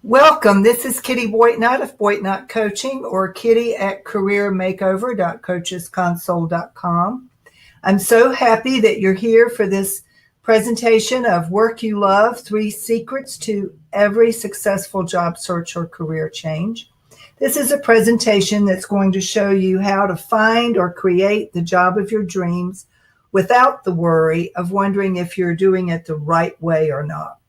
Welcome. This is Kitty Boitnott of Boitnott Coaching, or Kitty at careermakeover.coachesconsole.com. I'm so happy that you're here for this presentation of Work You Love, 3 Secrets to Every Successful Job Search or Career Change. This is a presentation that's going to show you how to find or create the job of your dreams without the worry of wondering if you're doing it the right way or not.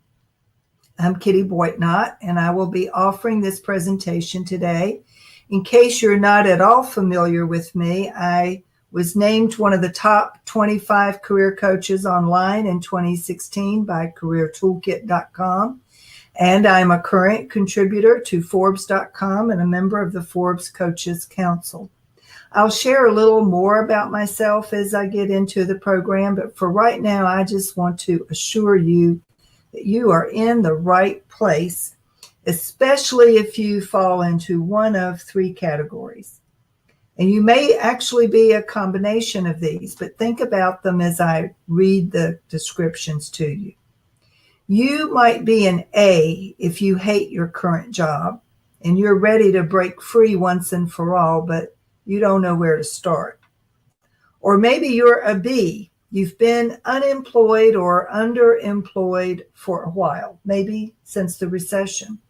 I'm Kitty Boitnott, and I will be offering this presentation today. In case you're not at all familiar with me, I was named one of the top 25 career coaches online in 2016 by CareerToolkit.com, and I'm a current contributor to Forbes.com and a member of the Forbes Coaches Council. I'll share a little more about myself as I get into the program, but for right now, I just want to assure you that you are in the right place, especially if you fall into one of 3 categories. And you may actually be a combination of these, but think about them as I read the descriptions to you. You might be an A if you hate your current job and you're ready to break free once and for all, but you don't know where to start. Or maybe you're a B. You've been unemployed or underemployed for a while, maybe since the recession.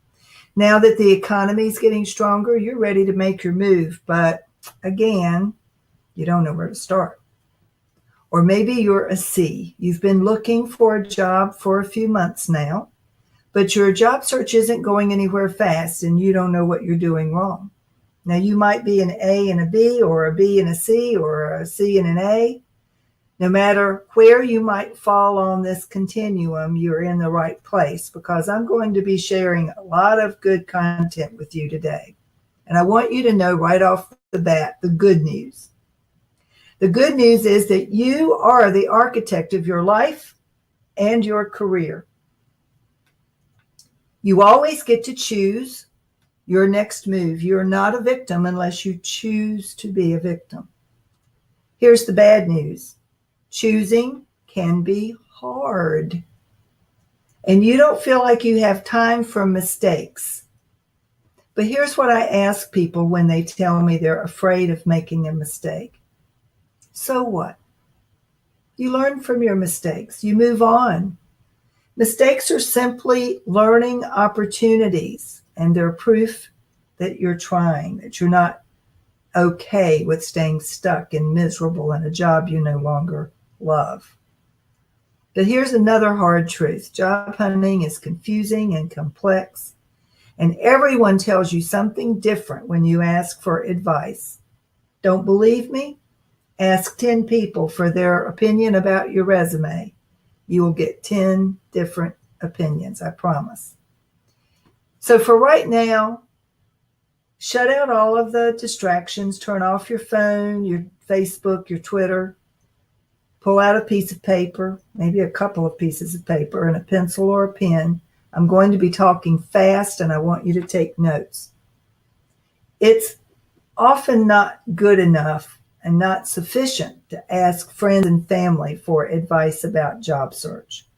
Now that the economy is getting stronger, you're ready to make your move, but again, you don't know where to start. Or maybe you're a C. You've been looking for a job for a few months now, but your job search isn't going anywhere fast and you don't know what you're doing wrong. Now, you might be an A and a B, or a B and a C, or a C and an A. No matter where you might fall on this continuum, you're in the right place, because I'm going to be sharing a lot of good content with you today. And I want you to know right off the bat the good news. The good news is that you are the architect of your life and your career. You always get to choose your next move. You're not a victim unless you choose to be a victim. Here's the bad news. Choosing can be hard, and you don't feel like you have time for mistakes. But here's what I ask people when they tell me they're afraid of making a mistake. So what? You learn from your mistakes. You move on. Mistakes are simply learning opportunities, and they're proof that you're trying, that you're not okay with staying stuck and miserable in a job you no longer love. But here's another hard truth. Job hunting is confusing and complex, and everyone tells you something different when you ask for advice. Don't believe me? Ask 10 people for their opinion about your resume. You will get 10 different opinions, I promise. So for right now, shut out all of the distractions. Turn off your phone, your Facebook, your Twitter. Pull out a piece of paper, maybe a couple of pieces of paper, and a pencil or a pen. I'm going to be talking fast, and I want you to take notes. It's often not good enough and not sufficient to ask friends and family for advice about job search.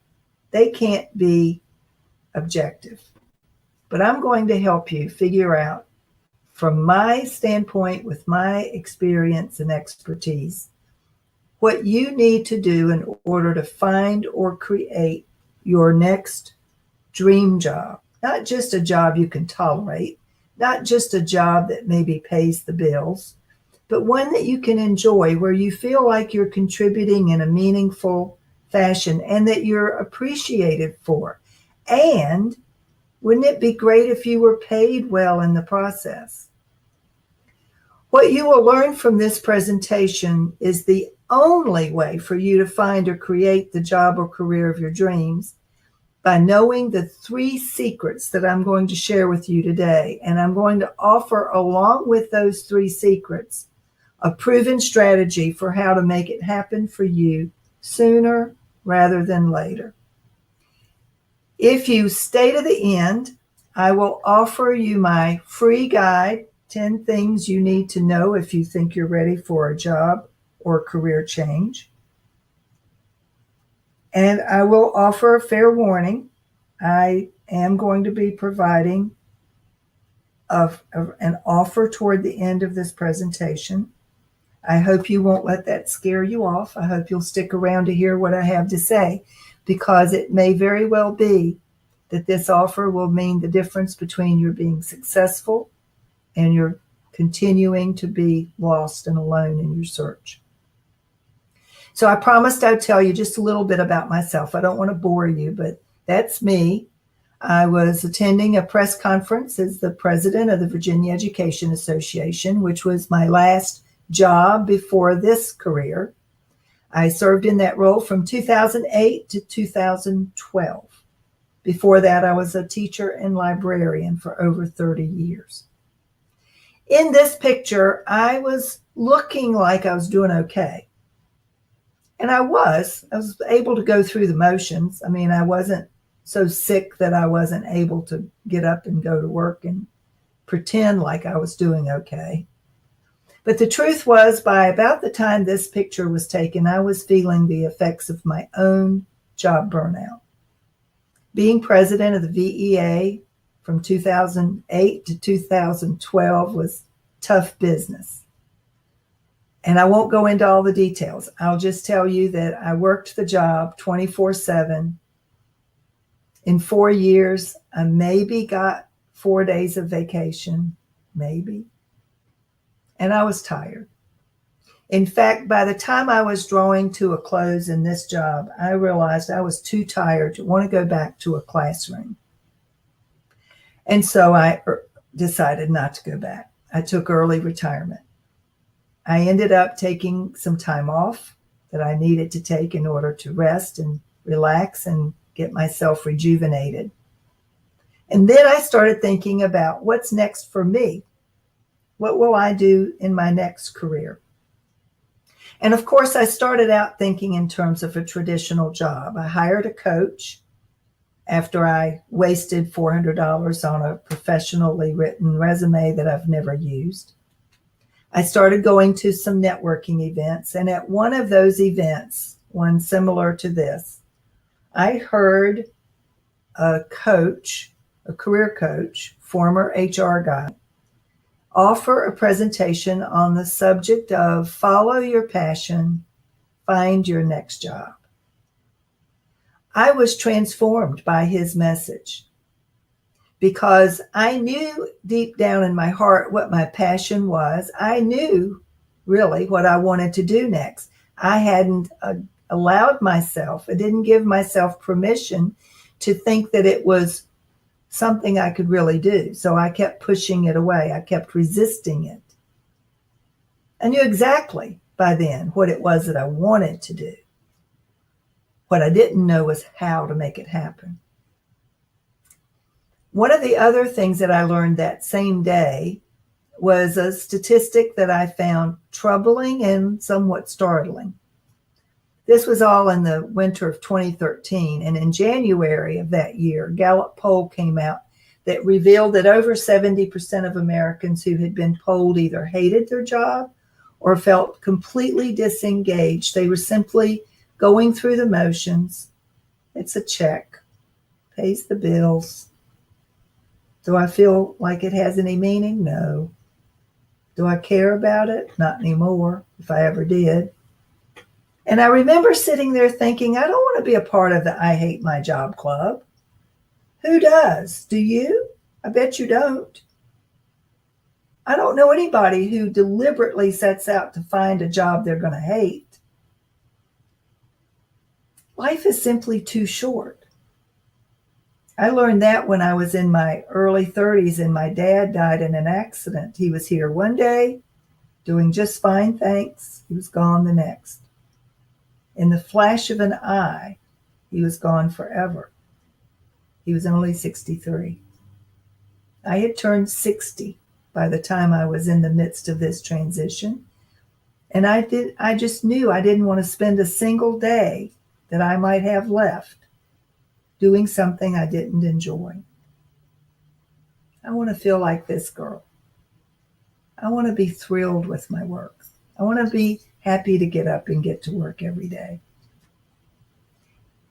They can't be objective. But I'm going to help you figure out, from my standpoint, with my experience and expertise, what you need to do in order to find or create your next dream job. Not just a job you can tolerate, not just a job that maybe pays the bills, but one that you can enjoy, where you feel like you're contributing in a meaningful fashion and that you're appreciated for. And wouldn't it be great if you were paid well in the process? What you will learn from this presentation is the only way for you to find or create the job or career of your dreams, by knowing the 3 secrets that I'm going to share with you today. And I'm going to offer, along with those 3 secrets, a proven strategy for how to make it happen for you sooner rather than later. If you stay to the end, I will offer you my free guide, 10 things you need to know if you think you're ready for a job or career change. And I will offer a fair warning. I am going to be providing an offer toward the end of this presentation. I hope you won't let that scare you off. I hope you'll stick around to hear what I have to say, because it may very well be that this offer will mean the difference between your being successful and your continuing to be lost and alone in your search. So I promised I'd tell you just a little bit about myself. I don't want to bore you, but that's me. I was attending a press conference as the president of the Virginia Education Association, which was my last job before this career. I served in that role from 2008 to 2012. Before that, I was a teacher and librarian for over 30 years. In this picture, I was looking like I was doing okay. And I was able to go through the motions. I mean, I wasn't so sick that I wasn't able to get up and go to work and pretend like I was doing okay. But the truth was, by about the time this picture was taken, I was feeling the effects of my own job burnout. Being president of the VEA from 2008 to 2012 was tough business. And I won't go into all the details. I'll just tell you that I worked the job 24/7. In 4 years, I maybe got 4 days of vacation, maybe. And I was tired. In fact, by the time I was drawing to a close in this job, I realized I was too tired to want to go back to a classroom. And so I decided not to go back. I took early retirement. I ended up taking some time off that I needed to take in order to rest and relax and get myself rejuvenated. And then I started thinking about what's next for me. What will I do in my next career? And of course, I started out thinking in terms of a traditional job. I hired a coach after I wasted $400 on a professionally written resume that I've never used. I started going to some networking events, and at one of those events, one similar to this, I heard a coach, a career coach, former HR guy, offer a presentation on the subject of follow your passion, find your next job. I was transformed by his message because I knew deep down in my heart what my passion was. I knew really what I wanted to do next. I hadn't allowed myself, I didn't give myself permission to think that it was something I could really do. So I kept pushing it away. I kept resisting it. I knew exactly by then what it was that I wanted to do. What I didn't know was how to make it happen. One of the other things that I learned that same day was a statistic that I found troubling and somewhat startling. This was all in the winter of 2013, and in January of that year, a Gallup poll came out that revealed that over 70% of Americans who had been polled either hated their job or felt completely disengaged. They were simply going through the motions. It's a check, pays the bills. Do I feel like it has any meaning? No. Do I care about it? Not anymore, if I ever did. And I remember sitting there thinking, I don't want to be a part of the I hate my job club. Who does? Do you? I bet you don't. I don't know anybody who deliberately sets out to find a job they're going to hate. Life is simply too short. I learned that when I was in my early 30s and my dad died in an accident. He was here one day, doing just fine, thanks. He was gone the next. In the flash of an eye, he was gone forever. He was only 63. I had turned 60 by the time I was in the midst of this transition. And I just knew I didn't want to spend a single day that I might have left doing something I didn't enjoy. I want to feel like this girl. I want to be thrilled with my work. I want to be happy to get up and get to work every day.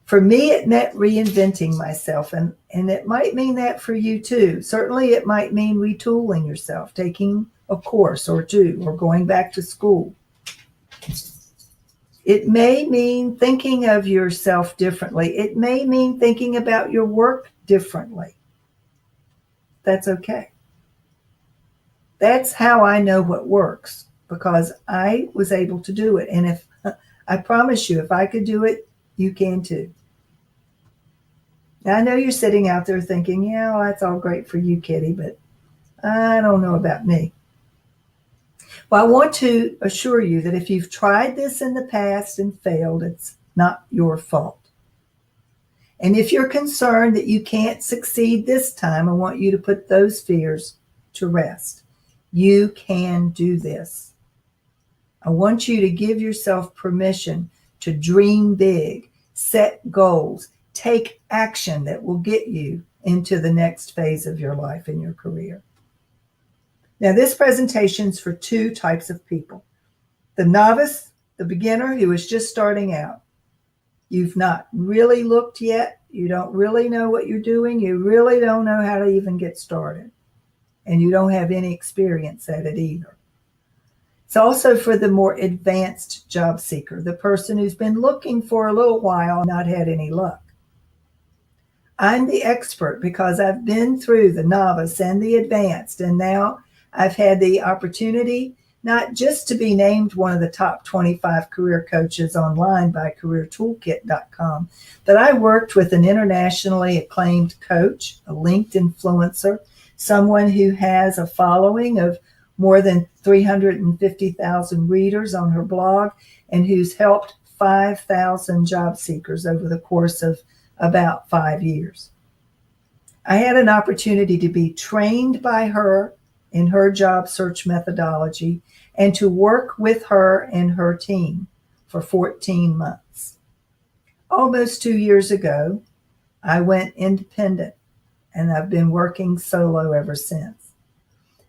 For me, it meant reinventing myself, and it might mean that for you too. Certainly, it might mean retooling yourself, taking a course or two, or going back to school. It may mean thinking of yourself differently. It may mean thinking about your work differently. That's okay. That's how I know what works, because I was able to do it. And if I promise you, if I could do it, you can too. Now, I know you're sitting out there thinking, yeah, well, that's all great for you, Kitty, but I don't know about me. Well, I want to assure you that if you've tried this in the past and failed, it's not your fault. And if you're concerned that you can't succeed this time, I want you to put those fears to rest. You can do this. I want you to give yourself permission to dream big, set goals, take action that will get you into the next phase of your life and your career. Now, this presentation is for two types of people. The novice, the beginner who is just starting out. You've not really looked yet. You don't really know what you're doing. You really don't know how to even get started. And you don't have any experience at it either. It's also for the more advanced job seeker, the person who's been looking for a little while and not had any luck. I'm the expert because I've been through the novice and the advanced, and now I've had the opportunity not just to be named one of the top 25 career coaches online by careertoolkit.com, but I worked with an internationally acclaimed coach, a linked influencer, someone who has a following of more than 350,000 readers on her blog, and who's helped 5,000 job seekers over the course of about 5 years. I had an opportunity to be trained by her in her job search methodology and to work with her and her team for 14 months. Almost 2 years ago, I went independent, and I've been working solo ever since.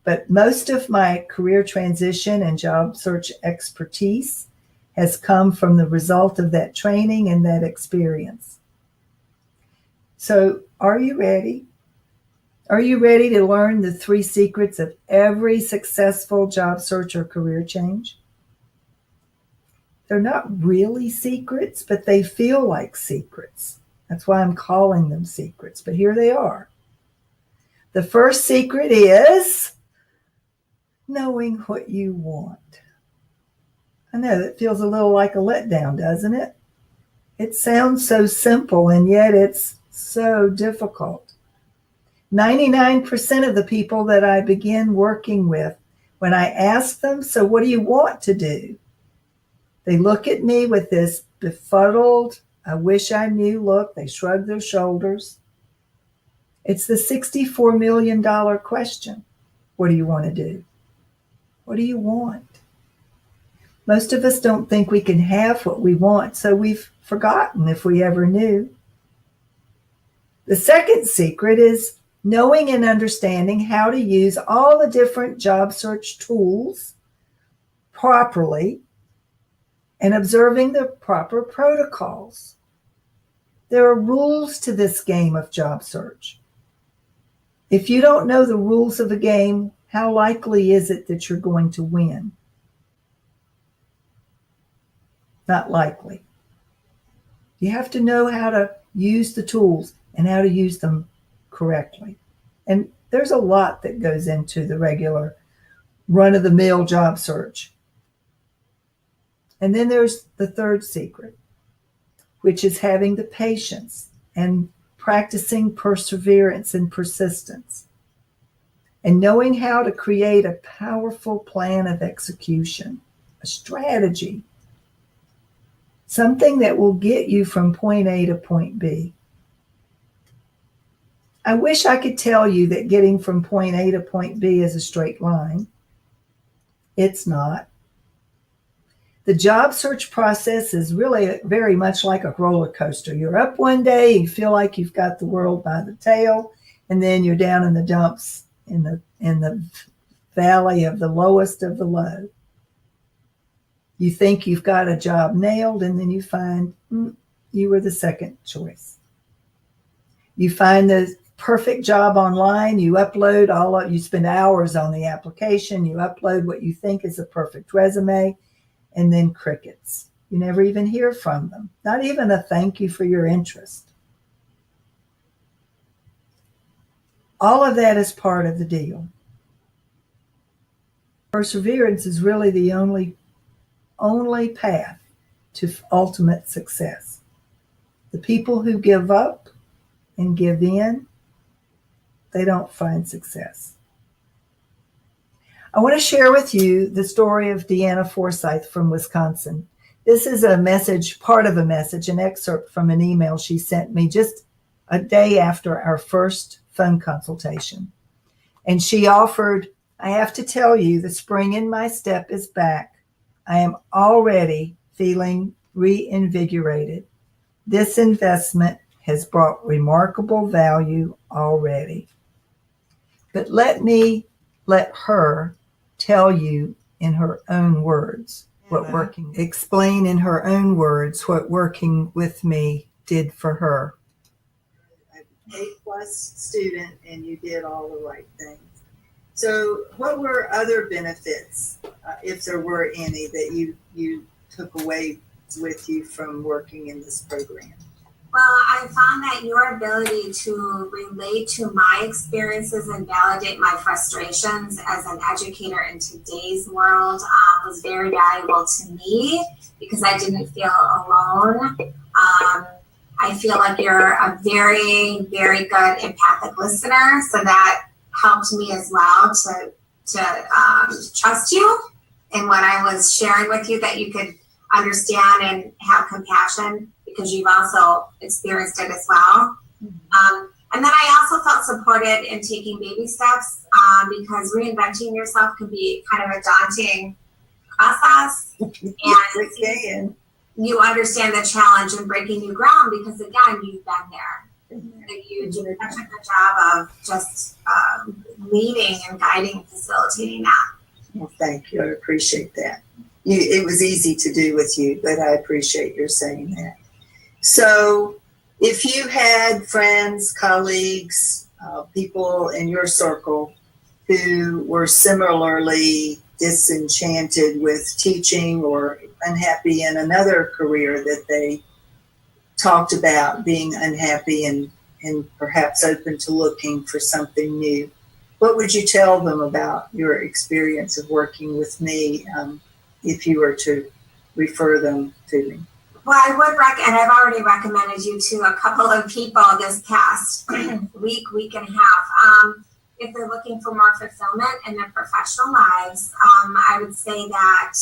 But most of my career transition and job search expertise has come from the result of that training and that experience. So, are you ready? Are you ready to learn the 3 secrets of every successful job search or career change? They're not really secrets, but they feel like secrets. That's why I'm calling them secrets, but here they are. The first secret is knowing what you want. I know that feels a little like a letdown, doesn't it? It sounds so simple, and yet it's so difficult. 99% of the people that I begin working with, when I ask them, so what do you want to do? They look at me with this befuddled, I wish I knew look. They shrug their shoulders. It's the $64 million question. What do you want to do? What do you want? Most of us don't think we can have what we want, so we've forgotten if we ever knew. The second secret is knowing and understanding how to use all the different job search tools properly and observing the proper protocols. There are rules to this game of job search. If you don't know the rules of the game, how likely is it that you're going to win? Not likely. You have to know how to use the tools and how to use them correctly. And there's a lot that goes into the regular run-of-the-mill job search. And then there's the third secret, which is having the patience and practicing perseverance and persistence, and knowing how to create a powerful plan of execution, a strategy, something that will get you from point A to point B. I wish I could tell you that getting from point A to point B is a straight line. It's not. The job search process is really very much like a roller coaster. You're up one day, you feel like you've got the world by the tail, and then you're down in the dumps in the valley of the lowest of the low. You think you've got a job nailed, and then you find you were the second choice. You find the perfect job online, you upload you spend hours on the application, you upload what you think is a perfect resume, and then crickets. You never even hear from them. Not even a thank you for your interest. All of that is part of the deal. Perseverance is really the only path to ultimate success. The people who give up and give in, they don't find success. I want to share with you the story of Deanna Forsyth from Wisconsin. This is a message, part of a message, an excerpt from an email she sent me just a day after our first phone consultation. And she offered, I have to tell you, the spring in my step is back. I am already feeling reinvigorated. This investment has brought remarkable value already. But let her tell you in her own words explain in her own words what working with me did for her. An A+ student, and you did all the right things. So what were other benefits, if there were any, that you took away with you from working in this program? Well, I found that your ability to relate to my experiences and validate my frustrations as an educator in today's world was very valuable to me because I didn't feel alone. I feel like you're a very, very good empathic listener, so that helped me as well to trust you in what I was sharing with you, that you could understand and have compassion, because you've also experienced it as well. And then I also felt supported in taking baby steps because reinventing yourself can be kind of a daunting process. And you understand the challenge in breaking new ground because, again, you've been there. You do such a good job of just leading and guiding and facilitating that. Well, thank you. I appreciate that. It was easy to do with you, but I appreciate your saying that. So if you had friends, colleagues, people in your circle who were similarly disenchanted with teaching or unhappy in another career that they talked about being unhappy and perhaps open to looking for something new, what would you tell them about your experience of working with me if you were to refer them to me? Well, I would and I've already recommended you to a couple of people this past week and a half. If they're looking for more fulfillment in their professional lives, I would say that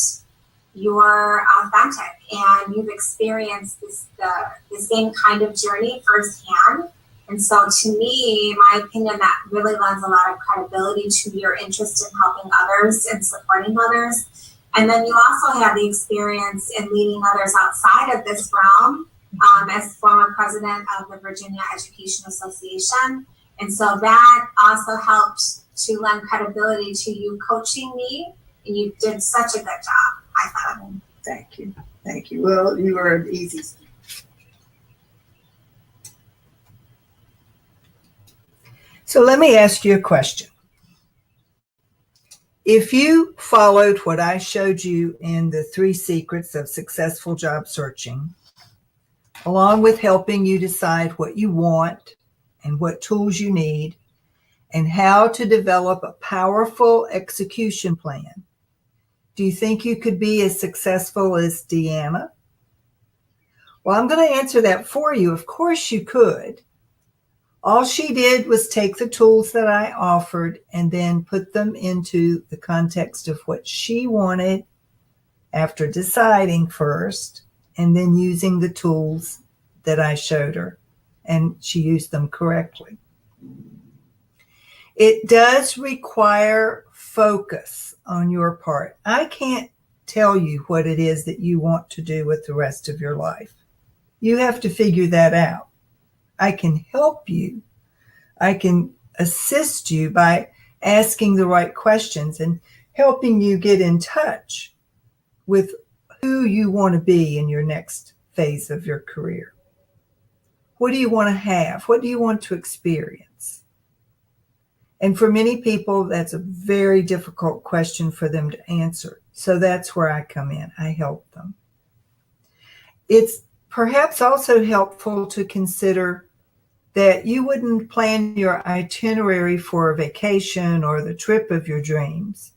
you're authentic and you've experienced the same kind of journey firsthand. And so to me, in my opinion, that really lends a lot of credibility to your interest in helping others and supporting others. And then you also have the experience in leading others outside of this realm as former president of the Virginia Education Association. And so that also helped to lend credibility to you coaching me, and you did such a good job, I thought. Thank you. Thank you. Well, you were an easy student. So let me ask you a question. If you followed what I showed you in the 3 secrets of successful job searching, along with helping you decide what you want and what tools you need and how to develop a powerful execution plan, do you think you could be as successful as Deanna? Well, I'm going to answer that for you. Of course you could. All she did was take the tools that I offered and then put them into the context of what she wanted after deciding first and then using the tools that I showed her, and she used them correctly. It does require focus on your part. I can't tell you what it is that you want to do with the rest of your life. You have to figure that out. I can help you. I can assist you by asking the right questions and helping you get in touch with who you want to be in your next phase of your career. What do you want to have? What do you want to experience? And for many people, that's a very difficult question for them to answer. So that's where I come in. I help them. It's perhaps also helpful to consider that you wouldn't plan your itinerary for a vacation or the trip of your dreams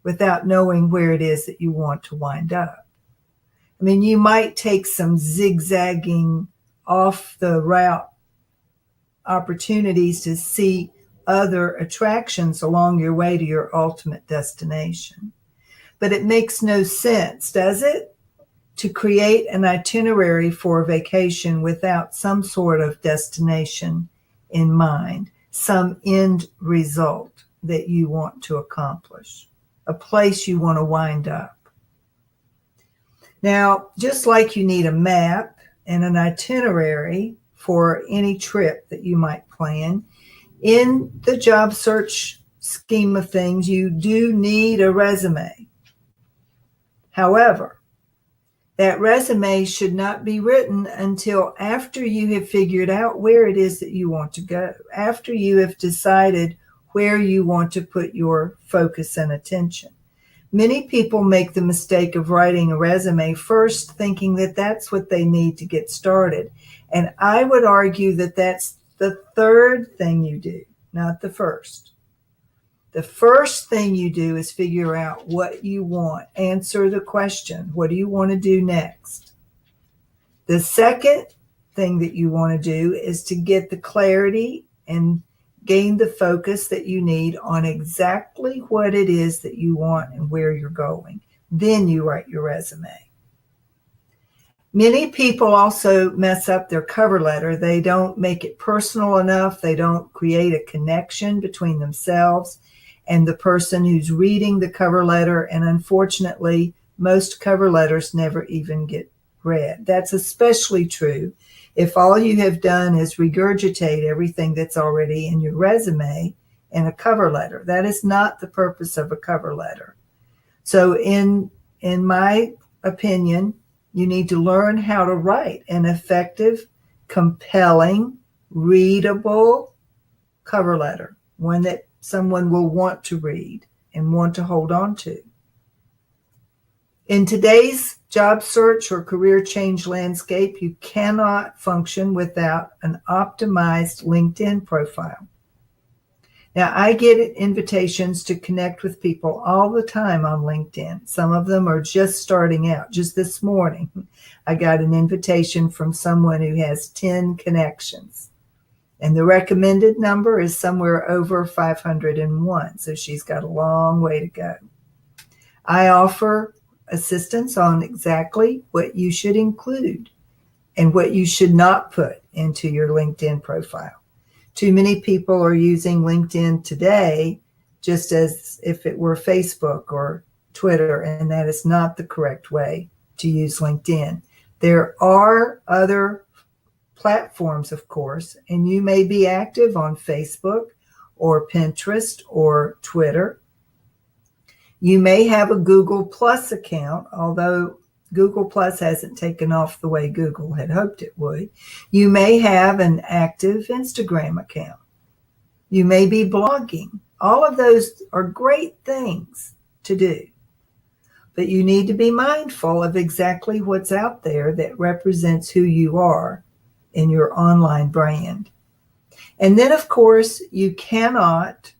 without knowing where it is that you want to wind up. I mean, you might take some zigzagging off the route opportunities to see other attractions along your way to your ultimate destination. But it makes no sense, does it, to create an itinerary for a vacation without some sort of destination in mind, some end result that you want to accomplish, a place you want to wind up. Now, just like you need a map and an itinerary for any trip that you might plan, in the job search scheme of things, you do need a resume. However, that resume should not be written until after you have figured out where it is that you want to go, after you have decided where you want to put your focus and attention. Many people make the mistake of writing a resume first, thinking that that's what they need to get started. And I would argue that that's the third thing you do, not the first. The first thing you do is figure out what you want. Answer the question, what do you want to do next? The second thing that you want to do is to get the clarity and gain the focus that you need on exactly what it is that you want and where you're going. Then you write your resume. Many people also mess up their cover letter. They don't make it personal enough. They don't create a connection between themselves and the person who's reading the cover letter. And unfortunately, most cover letters never even get read. That's especially true if all you have done is regurgitate everything that's already in your resume in a cover letter. That is not the purpose of a cover letter. So in my opinion, you need to learn how to write an effective, compelling, readable cover letter, one that someone will want to read and want to hold on to. In today's job search or career change landscape, you cannot function without an optimized LinkedIn profile. Now, I get invitations to connect with people all the time on LinkedIn. Some of them are just starting out. Just this morning, I got an invitation from someone who has 10 connections. And the recommended number is somewhere over 501. So she's got a long way to go. I offer assistance on exactly what you should include and what you should not put into your LinkedIn profile. Too many people are using LinkedIn today just as if it were Facebook or Twitter, and that is not the correct way to use LinkedIn. There are other platforms, of course, and you may be active on Facebook or Pinterest or Twitter. You may have a Google Plus account, although Google Plus hasn't taken off the way Google had hoped it would. You may have an active Instagram account. You may be blogging. All of those are great things to do. But you need to be mindful of exactly what's out there that represents who you are in your online brand. And then, of course, you cannot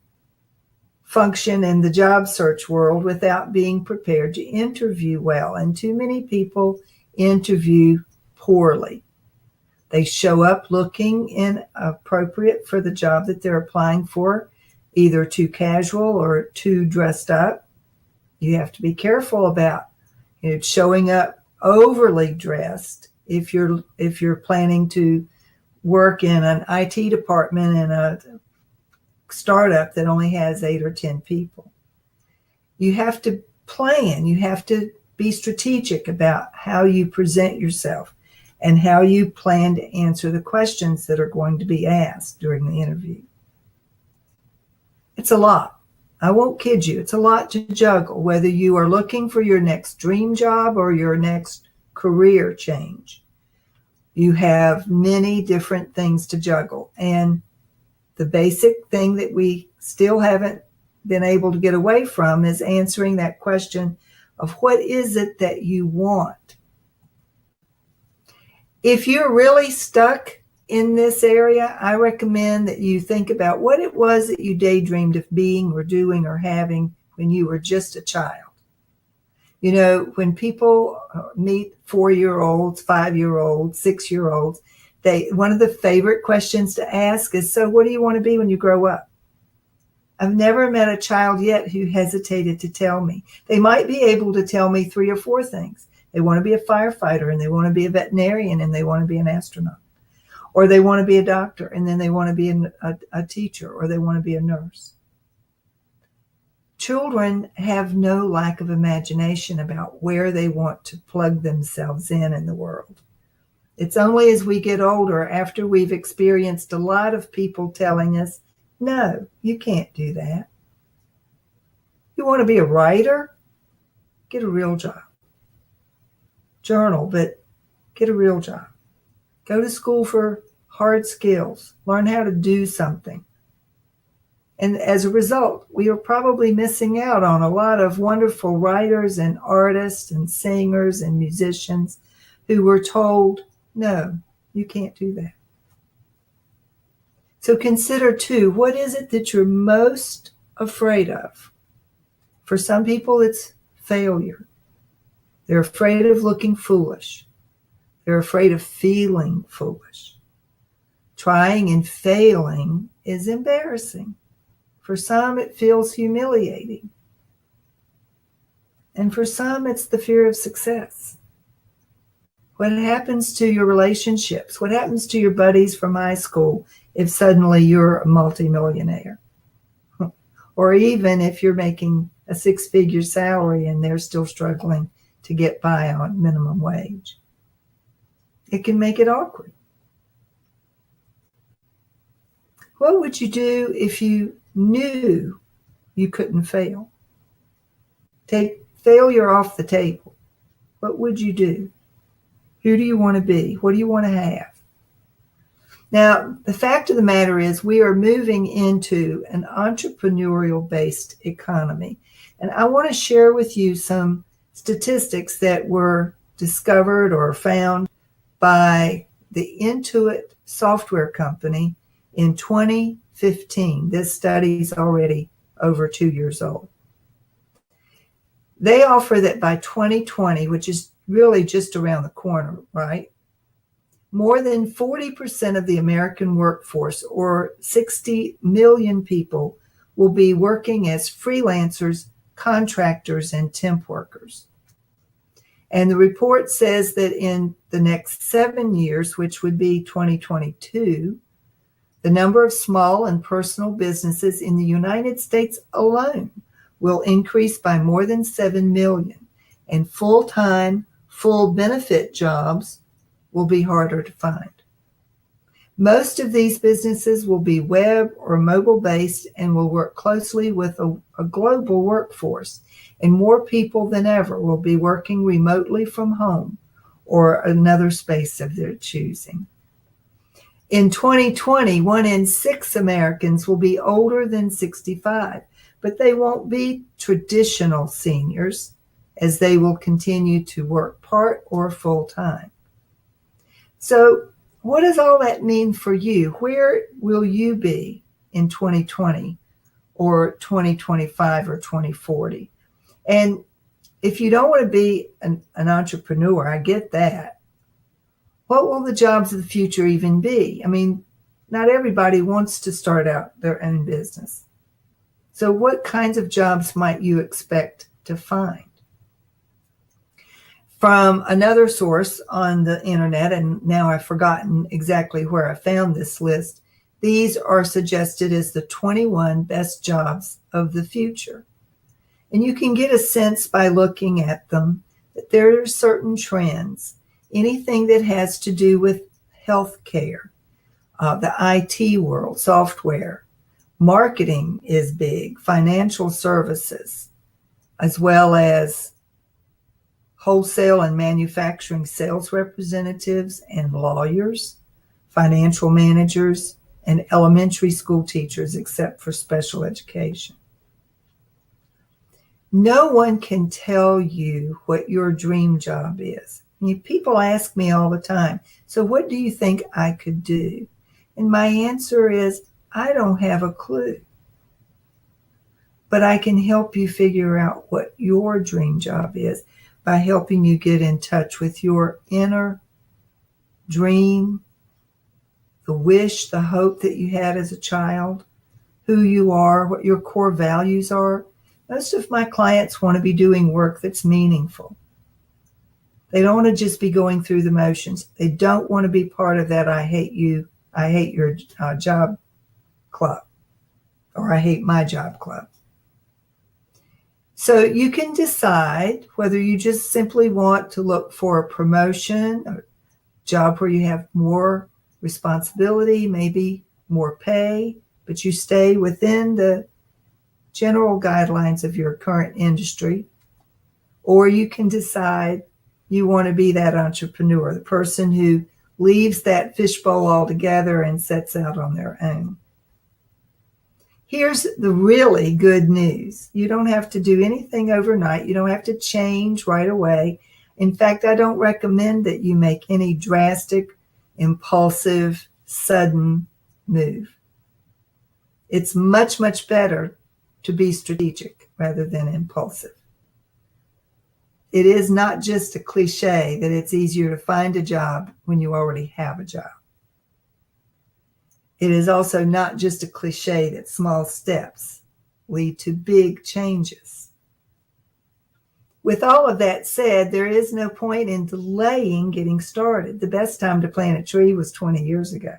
function in the job search world without being prepared to interview well. And too many people interview poorly. They show up looking inappropriate for the job that they're applying for, either too casual or too dressed up. You have to be careful about showing up overly dressed if you're planning to work in an IT department in a startup that only has 8 or 10 people. You have to plan. You have to be strategic about how you present yourself and how you plan to answer the questions that are going to be asked during the interview. It's a lot. I won't kid you. It's a lot to juggle, whether you are looking for your next dream job or your next career change. You have many different things to juggle. And the basic thing that we still haven't been able to get away from is answering that question of what is it that you want? If you're really stuck in this area, I recommend that you think about what it was that you daydreamed of being or doing or having when you were just a child. You know, when people meet 4-year-olds, 5-year-olds, 6-year-olds, one of the favorite questions to ask is, so what do you want to be when you grow up? I've never met a child yet who hesitated to tell me. They might be able to tell me 3 or 4 things. They want to be a firefighter, and they want to be a veterinarian, and they want to be an astronaut. Or they want to be a doctor, and then they want to be a teacher, or they want to be a nurse. Children have no lack of imagination about where they want to plug themselves in the world. It's only as we get older, after we've experienced a lot of people telling us, no, you can't do that. You want to be a writer? Get a real job. Journal, but get a real job. Go to school for hard skills. Learn how to do something. And as a result, we are probably missing out on a lot of wonderful writers and artists and singers and musicians who were told, no, you can't do that. So consider too, what is it that you're most afraid of? For some people, it's failure. They're afraid of looking foolish. They're afraid of feeling foolish. Trying and failing is embarrassing. For some, it feels humiliating. And for some, it's the fear of success. What happens to your relationships? What happens to your buddies from high school if suddenly you're a multimillionaire? Or even if you're making a 6-figure salary and they're still struggling to get by on minimum wage. It can make it awkward. What would you do if you knew you couldn't fail? Take failure off the table. What would you do? Who do you want to be? What do you want to have? Now, the fact of the matter is we are moving into an entrepreneurial-based economy. And I want to share with you some statistics that were discovered or found by the Intuit software company in 2015. This study is already over 2 years old. They offer that by 2020, which is really just around the corner, right? More than 40% of the American workforce, or 60 million people, will be working as freelancers, contractors, and temp workers. And the report says that in the next 7 years, which would be 2022, the number of small and personal businesses in the United States alone will increase by more than 7 million, and full-time, full benefit jobs will be harder to find. Most of these businesses will be web or mobile based and will work closely with a global workforce, and more people than ever will be working remotely from home or another space of their choosing. In 2020, 1 in 6 Americans will be older than 65, but they won't be traditional seniors, as they will continue to work part or full time. So what does all that mean for you? Where will you be in 2020 or 2025 or 2040? And if you don't want to be an entrepreneur, I get that. What will the jobs of the future even be? I mean, not everybody wants to start out their own business. So what kinds of jobs might you expect to find? From another source on the internet, and now I've forgotten exactly where I found this list, these are suggested as the 21 best jobs of the future. And you can get a sense by looking at them that there are certain trends. Anything that has to do with healthcare, the IT world, software, marketing is big, financial services, as well as wholesale and manufacturing sales representatives and lawyers, financial managers, and elementary school teachers, except for special education. No one can tell you what your dream job is. People ask me all the time, so what do you think I could do? And my answer is, I don't have a clue. But I can help you figure out what your dream job is by helping you get in touch with your inner dream, the wish, the hope that you had as a child, who you are, what your core values are. Most of my clients want to be doing work that's meaningful. They don't want to just be going through the motions. They don't want to be part of that I hate your job club, or I hate my job club. So you can decide whether you just simply want to look for a promotion, a job where you have more responsibility, maybe more pay, but you stay within the general guidelines of your current industry. Or you can decide you want to be that entrepreneur, the person who leaves that fishbowl altogether and sets out on their own. Here's the really good news. You don't have to do anything overnight. You don't have to change right away. In fact, I don't recommend that you make any drastic, impulsive, sudden move. It's much, much better to be strategic rather than impulsive. It is not just a cliche that it's easier to find a job when you already have a job. It is also not just a cliche that small steps lead to big changes. With all of that said, there is no point in delaying getting started. The best time to plant a tree was 20 years ago,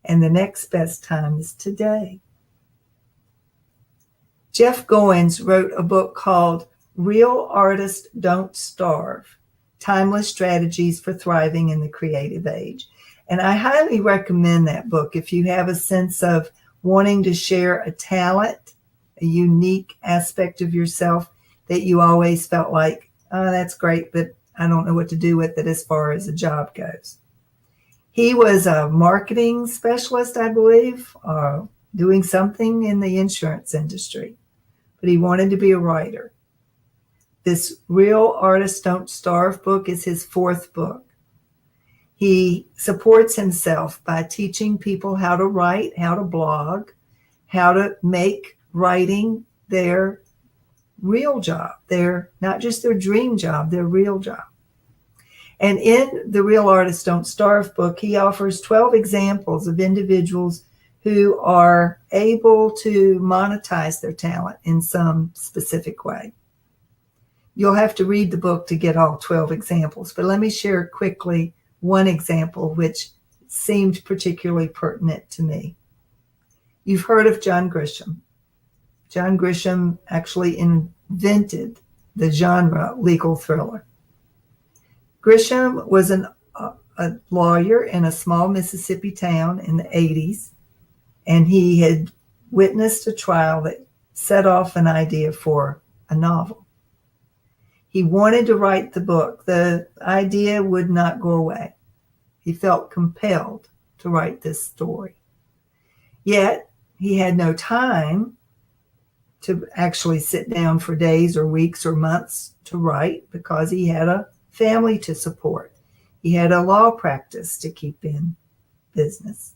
and the next best time is today. Jeff Goins wrote a book called Real Artists Don't Starve: Timeless Strategies for Thriving in the Creative Age. And I highly recommend that book if you have a sense of wanting to share a talent, a unique aspect of yourself that you always felt like, oh, that's great, but I don't know what to do with it as far as a job goes. He was a marketing specialist, I believe, doing something in the insurance industry, but he wanted to be a writer. This Real Artists Don't Starve book is his fourth book. He supports himself by teaching people how to write, how to blog, how to make writing their real job, not just their dream job, their real job. And in the Real Artists Don't Starve book, he offers 12 examples of individuals who are able to monetize their talent in some specific way. You'll have to read the book to get all 12 examples, but let me share quickly one example which seemed particularly pertinent to me. You've heard of John Grisham. John Grisham actually invented the genre legal thriller. Grisham was a lawyer in a small Mississippi town in the 80s, and he had witnessed a trial that set off an idea for a novel. He wanted to write the book. The idea would not go away. He felt compelled to write this story. Yet, he had no time to actually sit down for days or weeks or months to write because he had a family to support. He had a law practice to keep in business.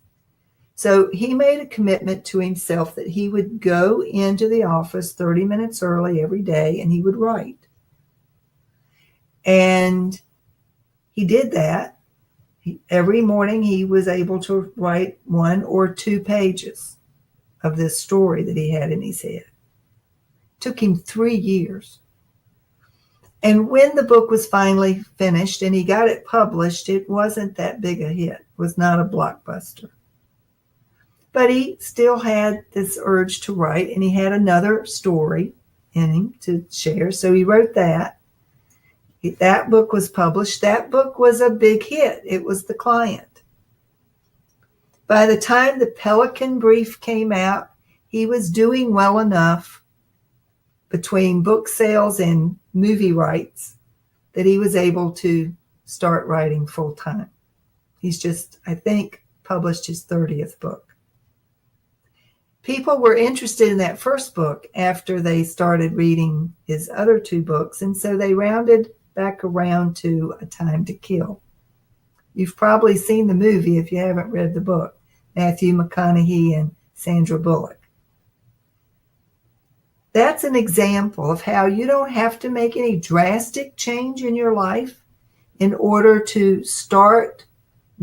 So he made a commitment to himself that he would go into the office 30 minutes early every day and he would write. And he did that. Every morning he was able to write 1 or 2 pages of this story that he had in his head. It took him 3 years. And when the book was finally finished and he got it published, it wasn't that big a hit. It was not a blockbuster. But he still had this urge to write, and he had another story in him to share. So he wrote that. That book was published. That book was a big hit. It was The Client. By the time The Pelican Brief came out, he was doing well enough between book sales and movie rights that he was able to start writing full time. He's just, I think, published his 30th book. People were interested in that first book after they started reading his other 2 books, and so they rounded back around to A Time to Kill. You've probably seen the movie if you haven't read the book. Matthew McConaughey and Sandra Bullock. That's an example of how you don't have to make any drastic change in your life in order to start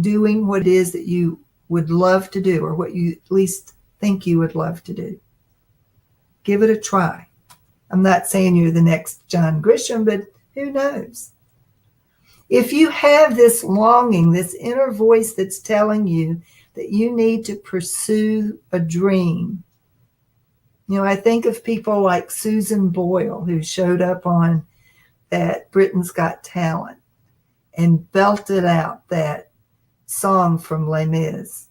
doing what it is that you would love to do, or what you at least think you would love to do. Give it a try. I'm not saying you're the next John Grisham, but who knows? If you have this longing, this inner voice that's telling you that you need to pursue a dream. I think of people like Susan Boyle, who showed up on that Britain's Got Talent and belted out that song from Les Mis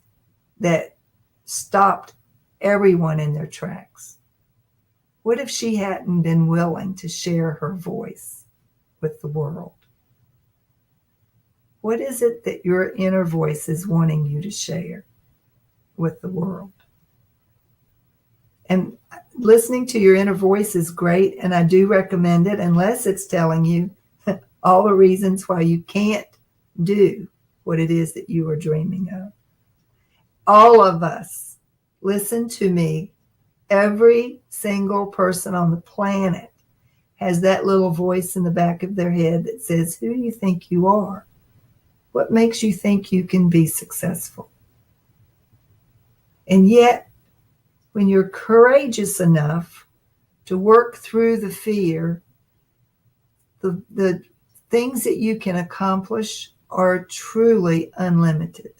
that stopped everyone in their tracks. What if she hadn't been willing to share her voice with the world? What is it that your inner voice is wanting you to share with the world? And listening to your inner voice is great, and I do recommend it, unless it's telling you all the reasons why you can't do what it is that you are dreaming of. All of us, listen to me, every single person on the planet has that little voice in the back of their head that says, who do you think you are? What makes you think you can be successful? And yet, when you're courageous enough to work through the fear, the things that you can accomplish are truly unlimited.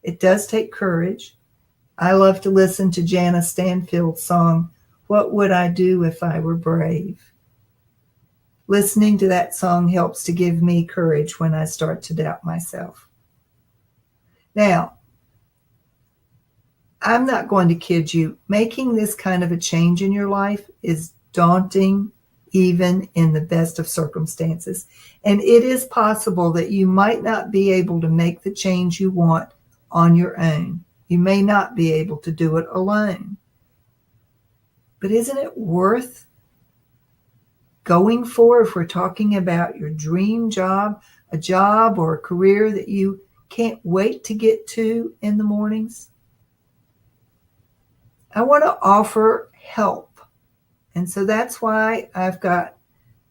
It does take courage. I love to listen to Janice Stanfield's song, What Would I Do If I Were Brave? Listening to that song helps to give me courage when I start to doubt myself. Now, I'm not going to kid you. Making this kind of a change in your life is daunting, even in the best of circumstances. And it is possible that you might not be able to make the change you want on your own. You may not be able to do it alone. But isn't it worth going for if we're talking about your dream job, a job or a career that you can't wait to get to in the mornings? I want to offer help. And so that's why I've got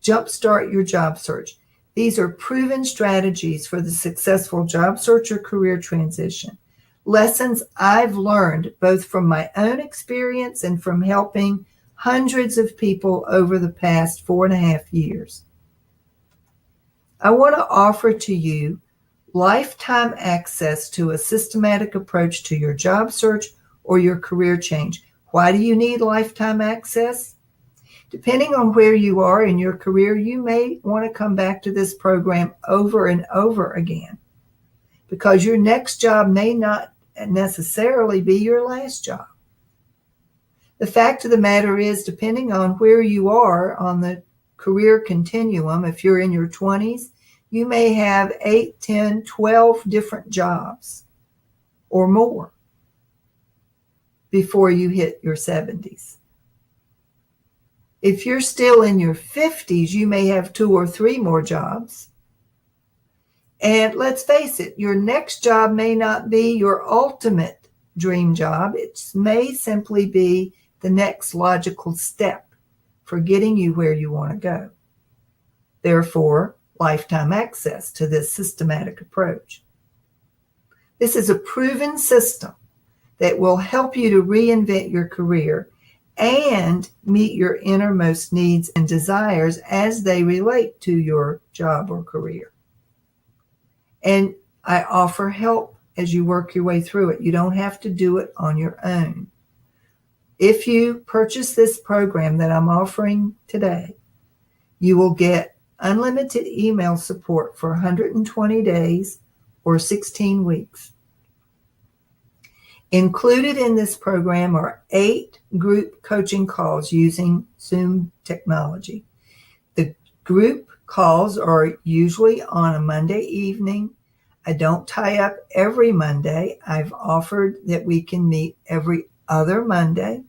Jumpstart Your Job Search. These are proven strategies for the successful job search or career transition. Lessons I've learned both from my own experience and from helping hundreds of people over the past 4.5 years. I want to offer to you lifetime access to a systematic approach to your job search or your career change. Why do you need lifetime access? Depending on where you are in your career, you may want to come back to this program over and over again, because your next job may not necessarily be your last job. The fact of the matter is, depending on where you are on the career continuum, if you're in your 20s, you may have 8, 10, 12 different jobs or more before you hit your 70s. If you're still in your 50s, you may have 2 or 3 more jobs. And let's face it, your next job may not be your ultimate dream job. It may simply be the next logical step for getting you where you want to go. Therefore, lifetime access to this systematic approach. This is a proven system that will help you to reinvent your career and meet your innermost needs and desires as they relate to your job or career. And I offer help as you work your way through it. You don't have to do it on your own. If you purchase this program that I'm offering today, you will get unlimited email support for 120 days or 16 weeks. Included in this program are 8 group coaching calls using Zoom technology. The Group calls are usually on a Monday evening. I don't tie up every Monday. I've offered that we can meet every other Monday.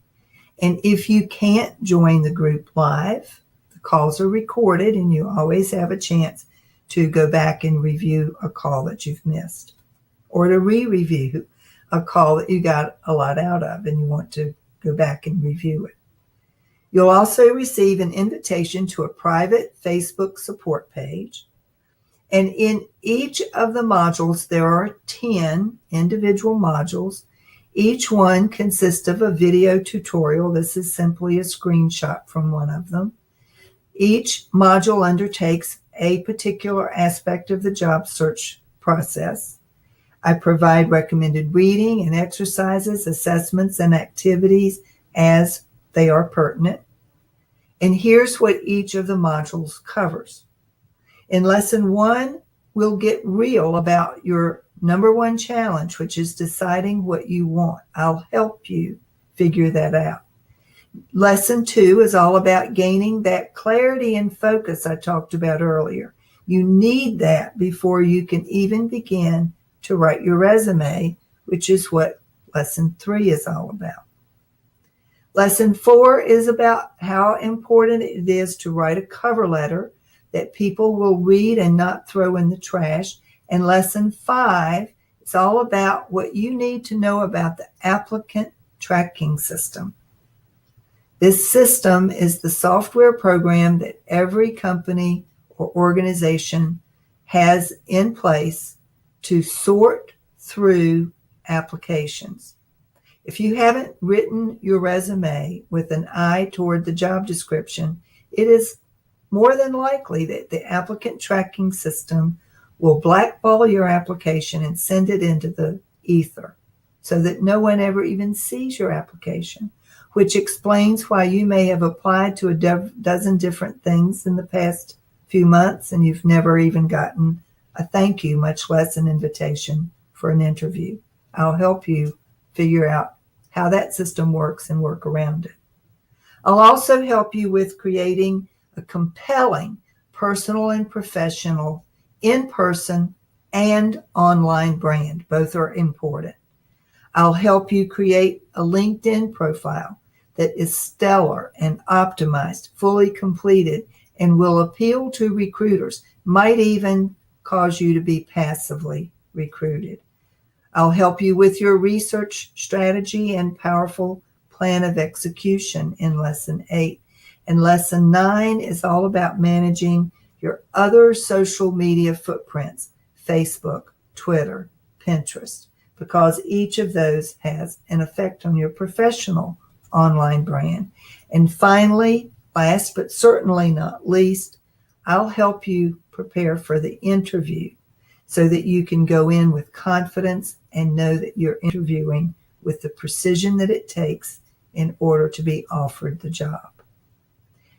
And if you can't join the group live, the calls are recorded and you always have a chance to go back and review a call that you've missed, or to re-review a call that you got a lot out of and you want to go back and review it. You'll also receive an invitation to a private Facebook support page. And in each of the modules, there are 10 individual modules. Each one consists of a video tutorial. This is simply a screenshot from one of them. Each module undertakes a particular aspect of the job search process. I provide recommended reading and exercises, assessments, and activities as they are pertinent. And here's what each of the modules covers. In lesson 1, we'll get real about your number one challenge, which is deciding what you want. I'll help you figure that out. Lesson 2 is all about gaining that clarity and focus I talked about earlier. You need that before you can even begin to write your resume, which is what lesson 3 is all about. Lesson 4 is about how important it is to write a cover letter that people will read and not throw in the trash. And lesson 5 is all about what you need to know about the applicant tracking system. This system is the software program that every company or organization has in place to sort through applications. If you haven't written your resume with an eye toward the job description, it is more than likely that the applicant tracking system will blackball your application and send it into the ether so that no one ever even sees your application, which explains why you may have applied to a dozen different things in the past few months and you've never even gotten a thank you, much less an invitation for an interview. I'll help you figure out how that system works and work around it. I'll also help you with creating a compelling personal and professional in-person and online brand. Both are important. I'll help you create a LinkedIn profile that is stellar and optimized, fully completed, and will appeal to recruiters, might even cause you to be passively recruited. I'll help you with your research strategy and powerful plan of execution in lesson 8. And lesson 9 is all about managing your other social media footprints, Facebook, Twitter, Pinterest, because each of those has an effect on your professional online brand. And finally, last but certainly not least, I'll help you prepare for the interview so that you can go in with confidence and know that you're interviewing with the precision that it takes in order to be offered the job.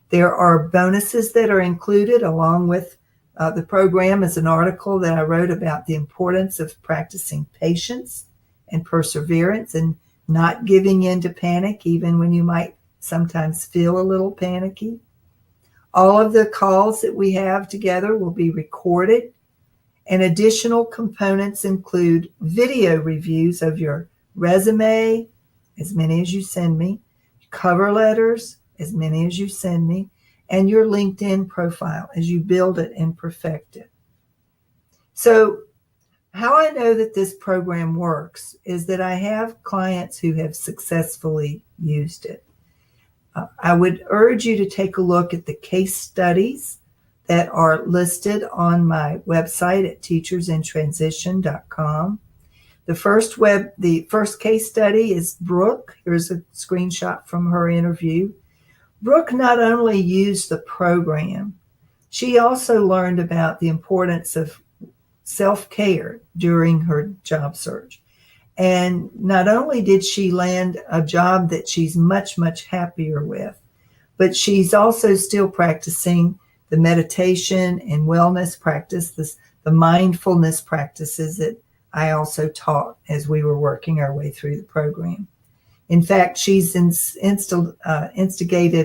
There are bonuses that are included along with the program. Is an article that I wrote about the importance of practicing patience and perseverance and not giving in to panic, even when you might sometimes feel a little panicky. All of the calls that we have together will be recorded, and additional components include video reviews of your resume, as many as you send me, cover letters, as many as you send me, and your LinkedIn profile as you build it and perfect it. So how I know that this program works is that I have clients who have successfully used it. I would urge you to take a look at the case studies that are listed on my website at teachersintransition.com. The first case study is Brooke. Here's a screenshot from her interview. Brooke not only used the program, she also learned about the importance of self-care during her job search. And not only did she land a job that she's much, much happier with, but she's also still practicing the meditation and wellness practice, the mindfulness practices that I also taught as we were working our way through the program. In fact, she's instigated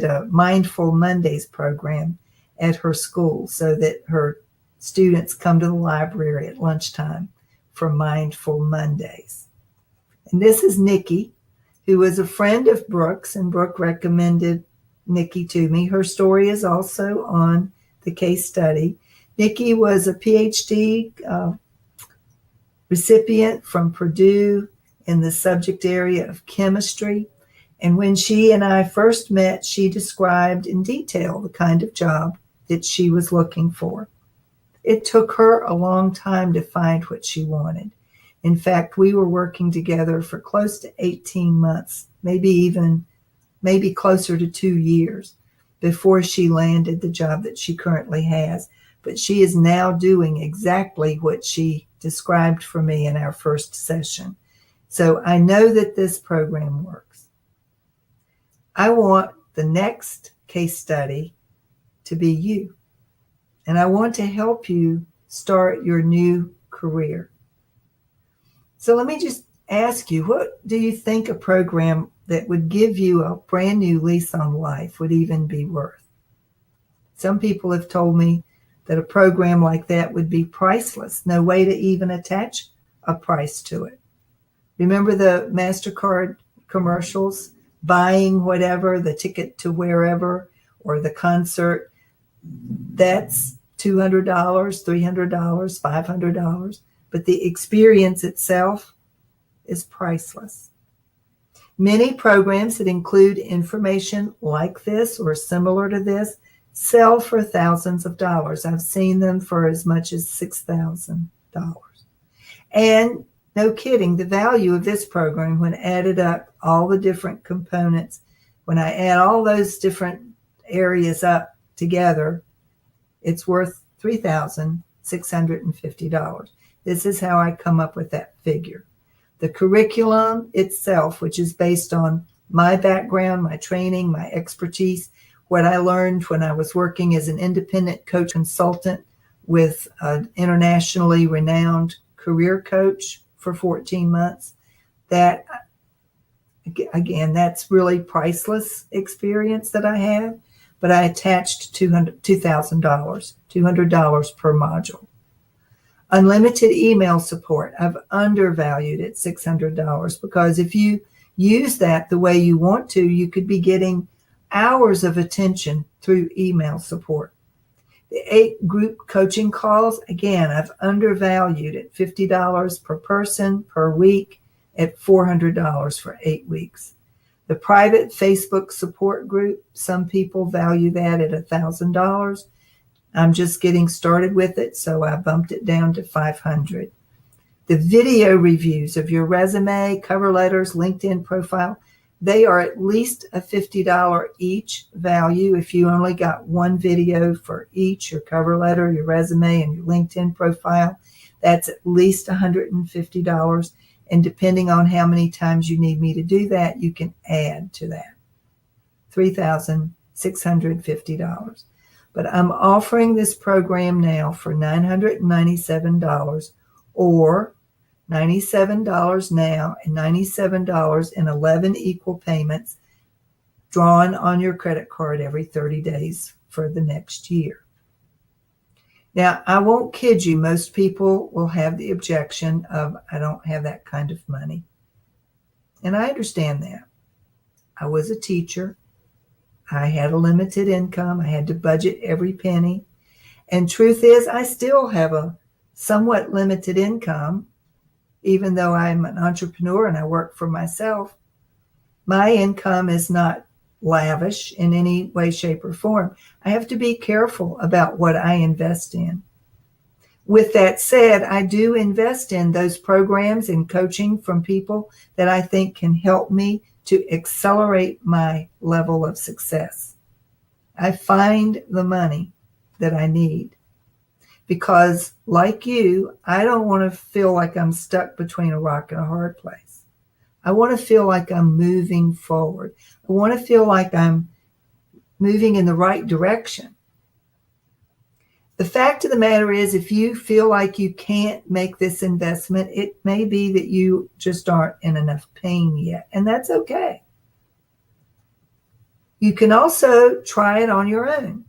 a Mindful Mondays program at her school so that her students come to the library at lunchtime for Mindful Mondays. And this is Nikki, who was a friend of Brooke's, and Brooke recommended Nikki to me. Her story is also on the case study. Nikki was a PhD recipient from Purdue in the subject area of chemistry. And when she and I first met, she described in detail the kind of job that she was looking for. It took her a long time to find what she wanted. In fact, we were working together for close to 18 months, maybe closer to 2 years before she landed the job that she currently has. But she is now doing exactly what she described for me in our first session. So I know that this program works. I want the next case study to be you. And I want to help you start your new career. So let me just ask you, what do you think a program that would give you a brand new lease on life would even be worth? Some people have told me that a program like that would be priceless, no way to even attach a price to it. Remember the MasterCard commercials, buying whatever, the ticket to wherever, or the concert? That's $200, $300, $500, but the experience itself is priceless. Many programs that include information like this or similar to this sell for thousands of dollars. I've seen them for as much as $6,000. And no kidding, the value of this program, when added up, all the different components, when I add all those different areas up together, it's worth $3,650. This is how I come up with that figure. The curriculum itself, which is based on my background, my training, my expertise, what I learned when I was working as an independent coach consultant with an internationally renowned career coach for 14 months. That, again, that's really priceless experience that I have, but I attached $2,000, $200 per module. Unlimited email support, I've undervalued at $600 because if you use that the way you want to, you could be getting hours of attention through email support. The 8 group coaching calls, again, I've undervalued at $50 per person per week at $400 for 8 weeks. The private Facebook support group, some people value that at $1,000. I'm just getting started with it, so I bumped it down to $500. The video reviews of your resume, cover letters, LinkedIn profile, they are at least a $50 each value. If you only got one video for each, your cover letter, your resume, and your LinkedIn profile, that's at least $150. And depending on how many times you need me to do that, you can add to that. $3,650. But I'm offering this program now for $997 or $97 now and $97 in 11 equal payments drawn on your credit card every 30 days for the next year. Now, I won't kid you. Most people will have the objection of, I don't have that kind of money. And I understand that. I was a teacher. I had a limited income. I had to budget every penny. And truth is, I still have a somewhat limited income, even though I'm an entrepreneur and I work for myself. My income is not lavish in any way, shape, or form. I have to be careful about what I invest in. With that said, I do invest in those programs and coaching from people that I think can help me to accelerate my level of success. I find the money that I need because, like you, I don't want to feel like I'm stuck between a rock and a hard place. I want to feel like I'm moving forward. I want to feel like I'm moving in the right direction. The fact of the matter is, if you feel like you can't make this investment, it may be that you just aren't in enough pain yet, and that's okay. You can also try it on your own.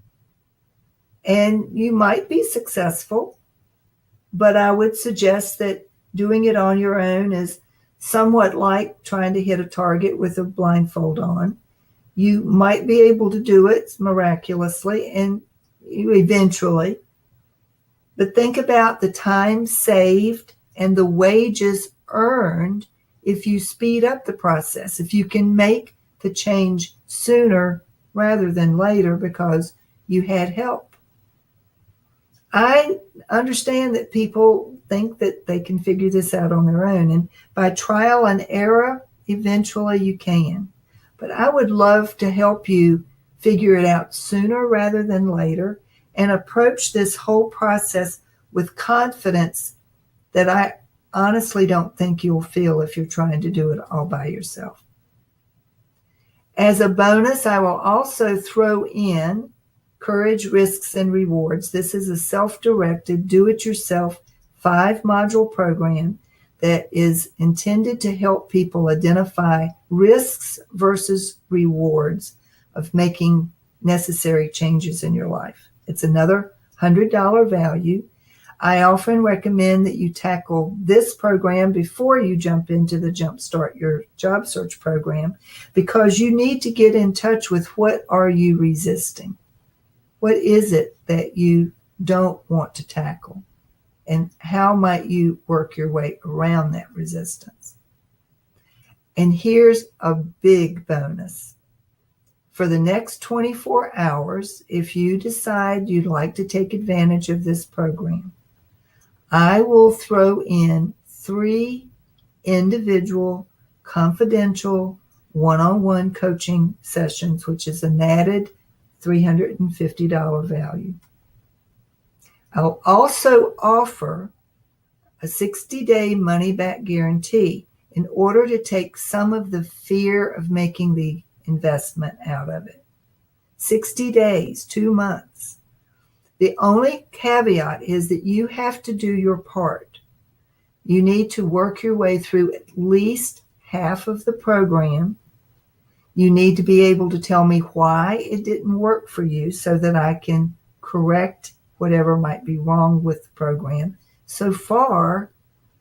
And you might be successful, but I would suggest that doing it on your own is somewhat like trying to hit a target with a blindfold on. You might be able to do it miraculously and eventually, but think about the time saved and the wages earned if you speed up the process, if you can make the change sooner rather than later because you had help. I understand that people think that they can figure this out on their own, and by trial and error, eventually you can. But I would love to help you figure it out sooner rather than later and approach this whole process with confidence that I honestly don't think you'll feel if you're trying to do it all by yourself. As a bonus, I will also throw in Courage, Risks, and Rewards. This is a self-directed, do-it-yourself 5-module program that is intended to help people identify risks versus rewards of making necessary changes in your life. It's another $100 value. I often recommend that you tackle this program before you jump into the Jumpstart Your Job Search program because you need to get in touch with what are you resisting. What is it that you don't want to tackle? And how might you work your way around that resistance? And here's a big bonus. For the next 24 hours, if you decide you'd like to take advantage of this program, I will throw in 3 individual, confidential, one-on-one coaching sessions, which is an added $350 value. I'll also offer a 60-day money-back guarantee in order to take some of the fear of making the investment out of it. 60 days, 2 months. The only caveat is that you have to do your part. You need to work your way through at least half of the program. You need to be able to tell me why it didn't work for you so that I can correct whatever might be wrong with the program. So far,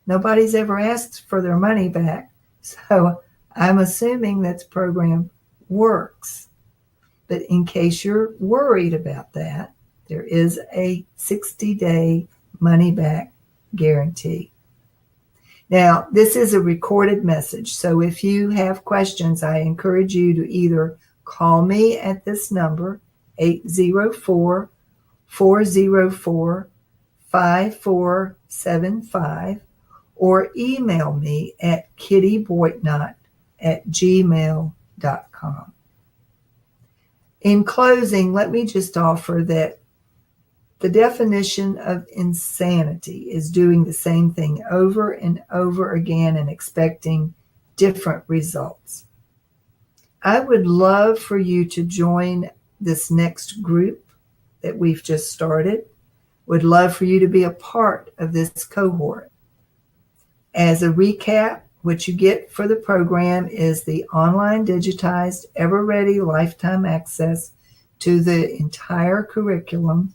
nobody's ever asked for their money back. So I'm assuming that the program works. But in case you're worried about that, there is a 60-day money-back guarantee. Now, this is a recorded message, so if you have questions, I encourage you to either call me at this number, 804-404-5475, or email me at kittyboitnott@gmail.com. In closing, let me just offer that the definition of insanity is doing the same thing over and over again and expecting different results. I would love for you to join this next group that we've just started. Would love for you to be a part of this cohort. As a recap, what you get for the program is the online digitized, ever-ready lifetime access to the entire curriculum,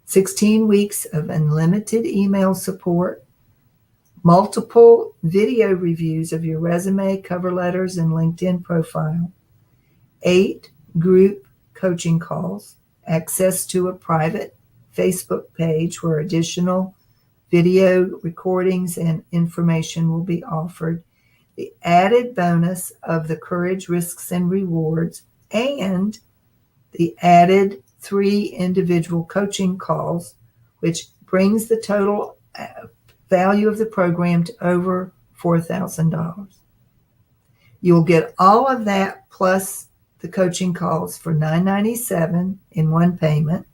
16 weeks of unlimited email support, multiple video reviews of your resume, cover letters, and LinkedIn profile, 8 group coaching calls, access to a private Facebook page where additional video recordings and information will be offered, the added bonus of the Courage, Risks, and Rewards, and the added 3 individual coaching calls, which brings the total value of the program to over $4,000. You'll get all of that plus the coaching calls for $997 in one payment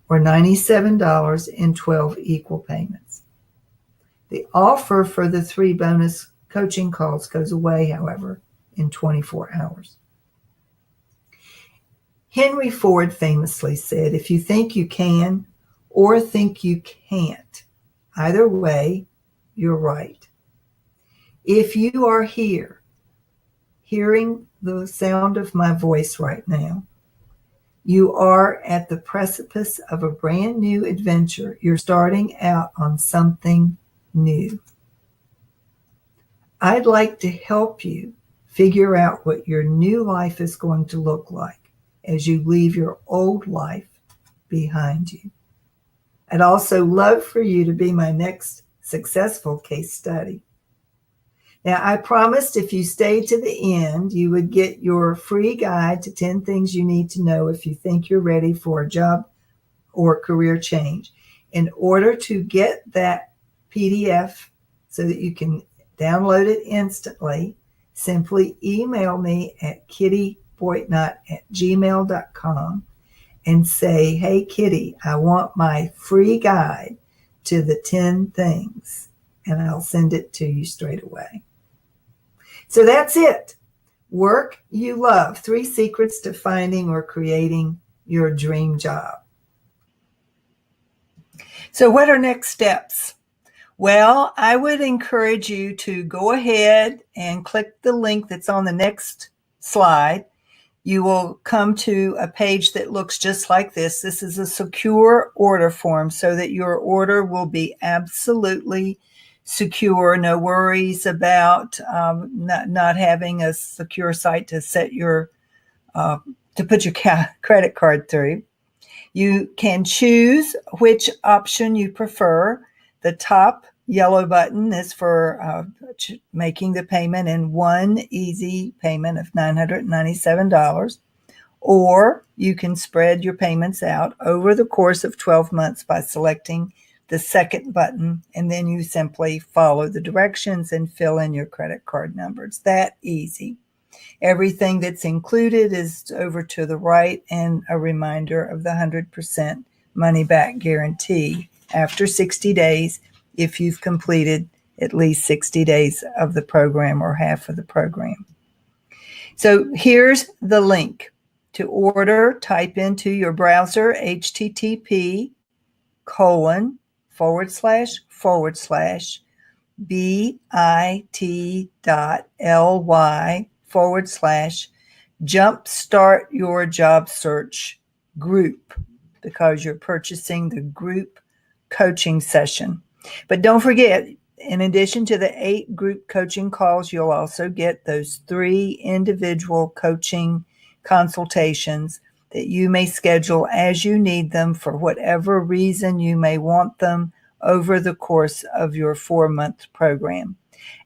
or $97 in 12 equal payments. The offer for the 3 bonus coaching calls goes away, however, in 24 hours. Henry Ford famously said, if you think you can or think you can't, either way, you're right. If you are here, hearing the sound of my voice right now, You are at the precipice of a brand new adventure. You're starting out on something new. I'd like to help you figure out what your new life is going to look like as you leave your old life behind you. I'd also love for you to be my next successful case study. Now, I promised if you stayed to the end, you would get your free guide to 10 things you need to know if you think you're ready for a job or career change. In order to get that PDF so that you can download it instantly, simply email me at kittyboitnott@gmail.com and say, hey, Kitty, I want my free guide to the 10 things, and I'll send it to you straight away. So that's it. Work you love. 3 secrets to finding or creating your dream job. So what are next steps? Well, I would encourage you to go ahead and click the link that's on the next slide. You will come to a page that looks just like this. This is a secure order form so that your order will be absolutely secure. No worries about not having a secure site to set your to put your credit card through. You can choose which option you prefer. The top yellow button is for making the payment in one easy payment of $997. Or you can spread your payments out over the course of 12 months by selecting the second button, and then you simply follow the directions and fill in your credit card number. It's that easy. Everything that's included is over to the right, and a reminder of the 100% money back guarantee after 60 days if you've completed at least 60 days of the program or half of the program. So here's the link. To order, type into your browser http://bit.ly/jumpstart your job search group, because you're purchasing the group coaching session. But don't forget, in addition to the 8 group coaching calls, you'll also get those 3 individual coaching consultations that you may schedule as you need them for whatever reason you may want them over the course of your 4-month program.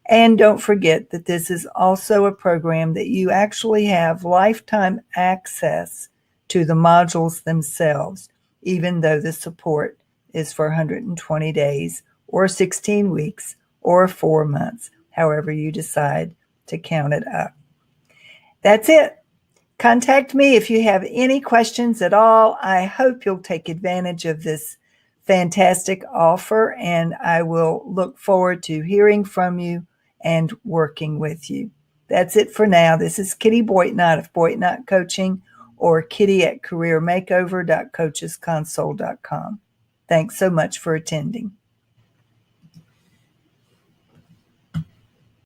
And don't forget that this is also a program that you actually have lifetime access to the modules themselves, even though the support is for 120 days or 16 weeks or 4 months, however you decide to count it up. That's it. Contact me if you have any questions at all. I hope you'll take advantage of this fantastic offer, and I will look forward to hearing from you and working with you. That's it for now. This is Kitty Boitnott of Boitnott Coaching, or kitty@careermakeover.coachesconsole.com. Thanks so much for attending.